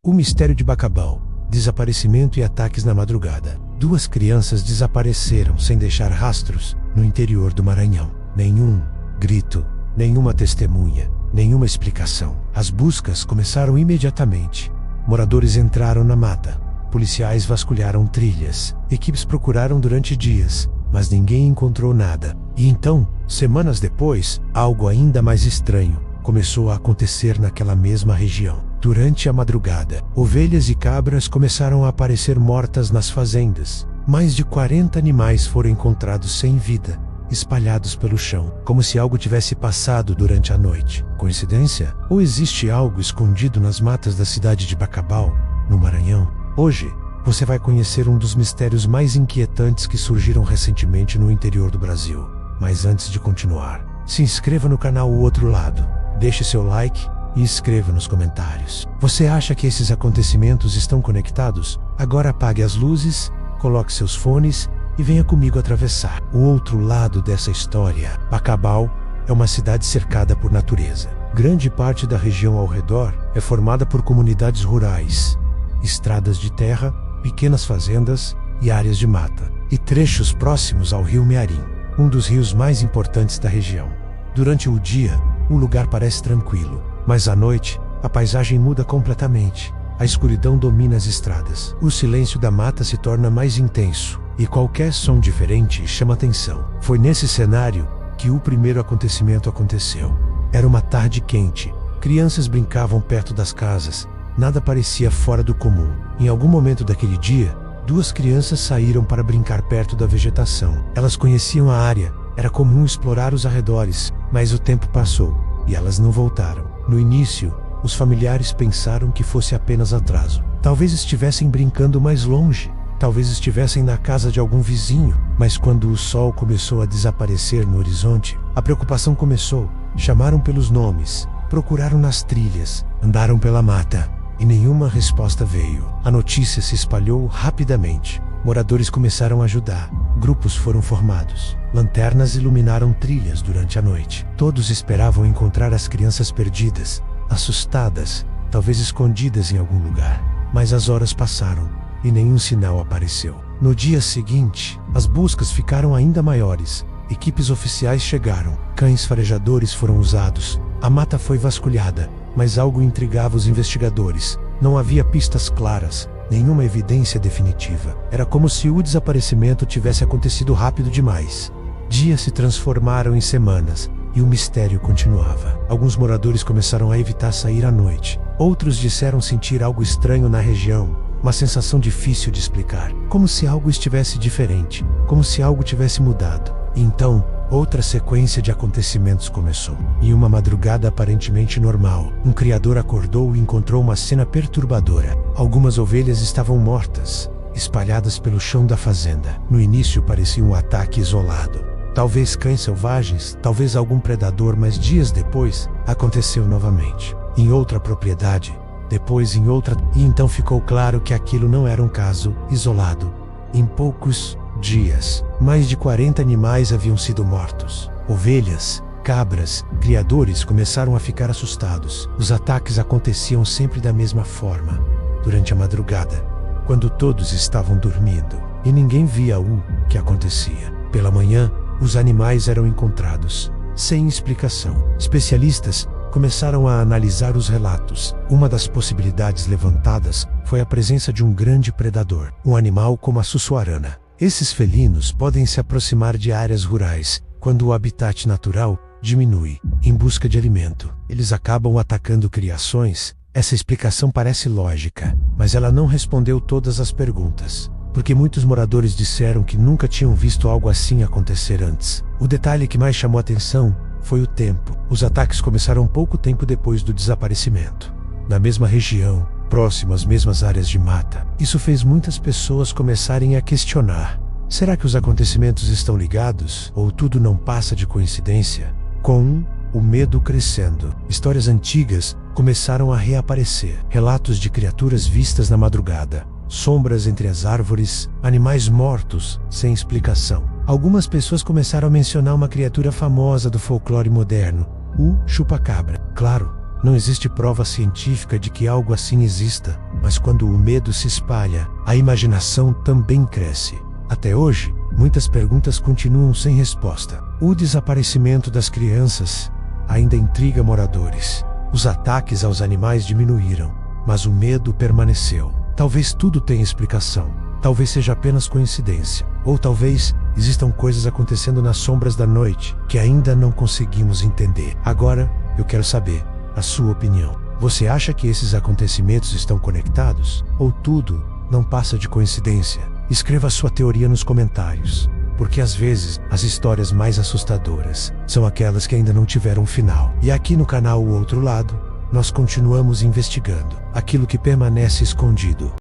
O mistério de Bacabal, desaparecimento e ataques na madrugada. 2 crianças desapareceram sem deixar rastros no interior do Maranhão. Nenhum grito, nenhuma testemunha, nenhuma explicação. As buscas começaram imediatamente. Moradores entraram na mata. Policiais vasculharam trilhas. Equipes procuraram durante dias, mas ninguém encontrou nada. E então, semanas depois, algo ainda mais estranho começou a acontecer naquela mesma região. Durante a madrugada, ovelhas e cabras começaram a aparecer mortas nas fazendas. Mais de 40 animais foram encontrados sem vida, espalhados pelo chão, como se algo tivesse passado durante a noite. Coincidência? Ou existe algo escondido nas matas da cidade de Bacabal, no Maranhão? Hoje, você vai conhecer um dos mistérios mais inquietantes que surgiram recentemente no interior do Brasil. Mas antes de continuar, se inscreva no canal O Outro Lado, deixe seu like e escreva nos comentários. Você acha que esses acontecimentos estão conectados? Agora apague as luzes, coloque seus fones e venha comigo atravessar o outro lado dessa história. Bacabal é uma cidade cercada por natureza. Grande parte da região ao redor é formada por comunidades rurais, estradas de terra, pequenas fazendas e áreas de mata, e trechos próximos ao rio Mearim, um dos rios mais importantes da região. Durante o dia, o lugar parece tranquilo, mas à noite, a paisagem muda completamente. A escuridão domina as estradas. O silêncio da mata se torna mais intenso, e qualquer som diferente chama atenção. Foi nesse cenário que o primeiro acontecimento aconteceu. Era uma tarde quente. Crianças brincavam perto das casas. Nada parecia fora do comum. Em algum momento daquele dia, 2 crianças saíram para brincar perto da vegetação. Elas conheciam a área. Era comum explorar os arredores, mas o tempo passou e elas não voltaram. No início, os familiares pensaram que fosse apenas atraso. Talvez estivessem brincando mais longe, talvez estivessem na casa de algum vizinho. Mas quando o sol começou a desaparecer no horizonte, a preocupação começou. Chamaram pelos nomes, procuraram nas trilhas, andaram pela mata e nenhuma resposta veio. A notícia se espalhou rapidamente. Moradores começaram a ajudar. Grupos foram formados. Lanternas iluminaram trilhas durante a noite. Todos esperavam encontrar as crianças perdidas, assustadas, talvez escondidas em algum lugar. Mas as horas passaram e nenhum sinal apareceu. No dia seguinte, as buscas ficaram ainda maiores. Equipes oficiais chegaram. Cães farejadores foram usados. A mata foi vasculhada, mas algo intrigava os investigadores. Não havia pistas claras, nenhuma evidência definitiva. Era como se o desaparecimento tivesse acontecido rápido demais. Dias se transformaram em semanas e o mistério continuava. Alguns moradores começaram a evitar sair à noite. Outros disseram sentir algo estranho na região, uma sensação difícil de explicar, como se algo estivesse diferente, como se algo tivesse mudado. E então, outra sequência de acontecimentos começou. Em uma madrugada aparentemente normal, um criador acordou e encontrou uma cena perturbadora. Algumas ovelhas estavam mortas, espalhadas pelo chão da fazenda. No início parecia um ataque isolado. Talvez cães selvagens, talvez algum predador, mas dias depois, aconteceu novamente. Em outra propriedade, depois em outra, e então ficou claro que aquilo não era um caso isolado. Em poucos dias, mais de 40 animais haviam sido mortos. Ovelhas, cabras, criadores começaram a ficar assustados. Os ataques aconteciam sempre da mesma forma, durante a madrugada, quando todos estavam dormindo, e ninguém via o que acontecia. Pela manhã, os animais eram encontrados, sem explicação. Especialistas começaram a analisar os relatos. Uma das possibilidades levantadas foi a presença de um grande predador, um animal como a sussuarana. Esses felinos podem se aproximar de áreas rurais quando o habitat natural diminui, em busca de alimento. Eles acabam atacando criações. Essa explicação parece lógica, mas ela não respondeu todas as perguntas, porque muitos moradores disseram que nunca tinham visto algo assim acontecer antes. O detalhe que mais chamou atenção foi o tempo. Os ataques começaram pouco tempo depois do desaparecimento, na mesma região, próximo às mesmas áreas de mata. Isso fez muitas pessoas começarem a questionar: será que os acontecimentos estão ligados? Ou tudo não passa de coincidência? Com o medo crescendo, histórias antigas começaram a reaparecer. Relatos de criaturas vistas na madrugada, sombras entre as árvores, animais mortos sem explicação. Algumas pessoas começaram a mencionar uma criatura famosa do folclore moderno, o chupacabra. Claro, não existe prova científica de que algo assim exista, Mas quando o medo se espalha, a imaginação também cresce. Até hoje, muitas perguntas continuam sem resposta. O desaparecimento das crianças ainda intriga moradores. Os ataques aos animais diminuíram, mas o medo permaneceu. Talvez tudo tenha explicação. Talvez seja apenas coincidência. Ou talvez existam coisas acontecendo nas sombras da noite que ainda não conseguimos entender. Agora, eu quero saber a sua opinião. Você acha que esses acontecimentos estão conectados? Ou tudo não passa de coincidência? Escreva sua teoria nos comentários, porque às vezes as histórias mais assustadoras são aquelas que ainda não tiveram um final. E aqui no canal O Outro Lado, nós continuamos investigando aquilo que permanece escondido.